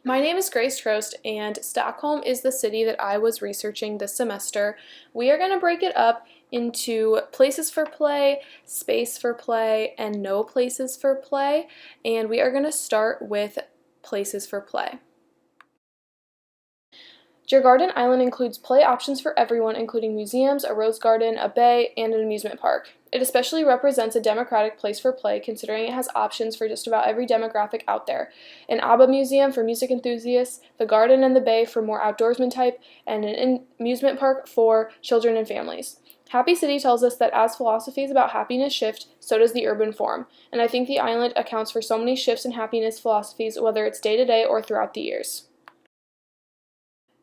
My name is Grace Trost, and Stockholm is the city that I was researching this semester. We are going to break it up into places for play, space for play, and no places for play, and we are going to start with places for play. Djurgården Island includes play options for everyone, including museums, a rose garden, a bay, and an amusement park. It especially represents a democratic place for play, considering it has options for just about every demographic out there. An ABBA museum for music enthusiasts, the garden and the bay for more outdoorsman type, and an amusement park for children and families. Happy City tells us that as philosophies about happiness shift, so does the urban form, and I think the island accounts for so many shifts in happiness philosophies, whether it's day-to-day or throughout the years.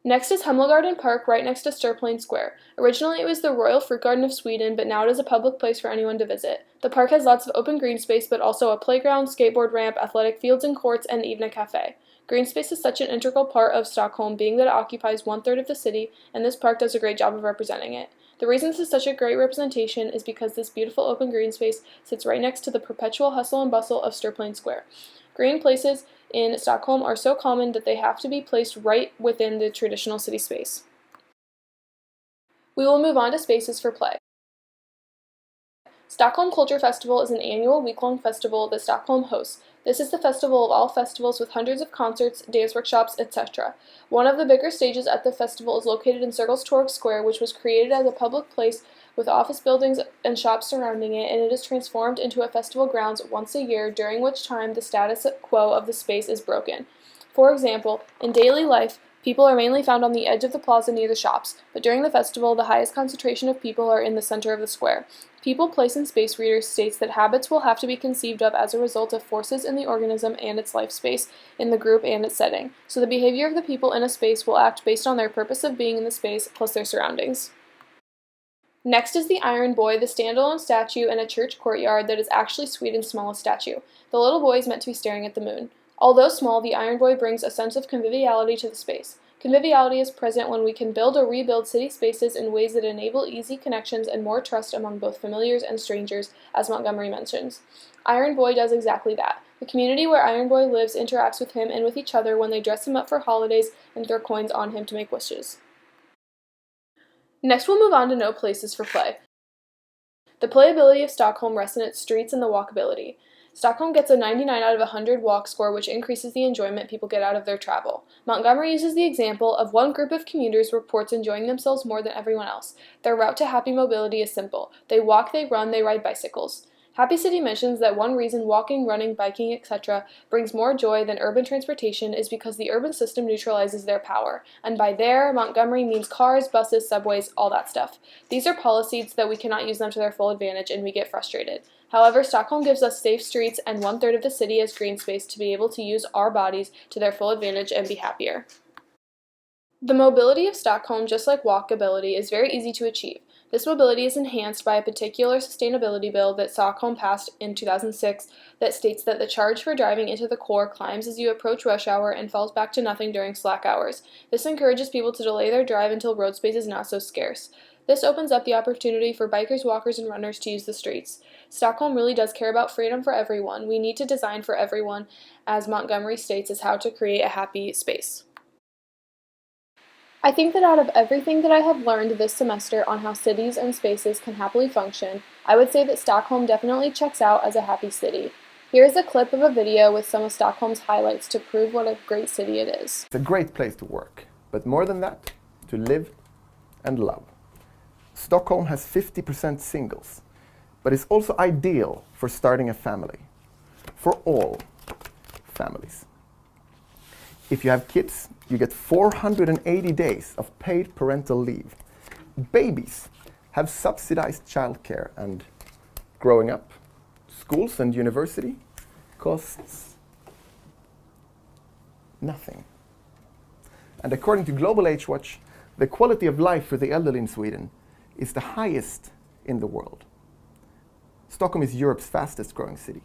Next is Hemmelgarden Park, right next to Stureplan Square. Originally it was the Royal Fruit Garden of Sweden, but now it is a public place for anyone to visit. The park has lots of open green space, but also a playground, skateboard ramp, athletic fields and courts, and even a cafe. Green space is such an integral part of Stockholm, being that it occupies 1/3 of the city, and this park does a great job of representing it. The reason this is such a great representation is because this beautiful open green space sits right next to the perpetual hustle and bustle of Stureplan Square. Green places in Stockholm are so common that they have to be placed right within the traditional city space. We will move on to spaces for play. Stockholm Culture Festival is an annual week-long festival that Stockholm hosts. This is the festival of all festivals with hundreds of concerts, dance workshops, etc. One of the bigger stages at the festival is located in Sergels Torg Square, which was created as a public place with office buildings and shops surrounding it, and it is transformed into a festival grounds once a year, during which time the status quo of the space is broken. For example, in daily life, people are mainly found on the edge of the plaza near the shops, but during the festival, the highest concentration of people are in the center of the square. People, Place, and Space Readers states that habits will have to be conceived of as a result of forces in the organism and its life space, in the group and its setting. So the behavior of the people in a space will act based on their purpose of being in the space plus their surroundings. Next is the Iron Boy, the standalone statue in a church courtyard that is actually Sweden's smallest statue. The little boy is meant to be staring at the moon. Although small, the Iron Boy brings a sense of conviviality to the space. Conviviality is present when we can build or rebuild city spaces in ways that enable easy connections and more trust among both familiars and strangers, as Montgomery mentions. Iron Boy does exactly that. The community where Iron Boy lives interacts with him and with each other when they dress him up for holidays and throw coins on him to make wishes. Next, we'll move on to no places for play. The playability of Stockholm rests in its streets and the walkability. Stockholm gets a 99 out of 100 walk score, which increases the enjoyment people get out of their travel. Montgomery uses the example of one group of commuters reports enjoying themselves more than everyone else. Their route to happy mobility is simple. They walk, they run, they ride bicycles. Happy City mentions that one reason walking, running, biking, etc. brings more joy than urban transportation is because the urban system neutralizes their power. And by there, Montgomery means cars, buses, subways, all that stuff. These are policies that we cannot use them to their full advantage and we get frustrated. However, Stockholm gives us safe streets and 1/3 of the city as green space to be able to use our bodies to their full advantage and be happier. The mobility of Stockholm, just like walkability, is very easy to achieve. This mobility is enhanced by a particular sustainability bill that Stockholm passed in 2006 that states that the charge for driving into the core climbs as you approach rush hour and falls back to nothing during slack hours. This encourages people to delay their drive until road space is not so scarce. This opens up the opportunity for bikers, walkers, and runners to use the streets. Stockholm really does care about freedom for everyone. We need to design for everyone, as Montgomery states, is how to create a happy space. I think that out of everything that I have learned this semester on how cities and spaces can happily function, I would say that Stockholm definitely checks out as a happy city. Here is a clip of a video with some of Stockholm's highlights to prove what a great city it is. It's a great place to work, but more than that, to live and love. Stockholm has 50% singles, but it's also ideal for starting a family, for all families. If you have kids, you get 480 days of paid parental leave. Babies have subsidized childcare, and growing up, schools and university costs nothing. And according to Global Age Watch, the quality of life for the elderly in Sweden is the highest in the world. Stockholm is Europe's fastest growing city.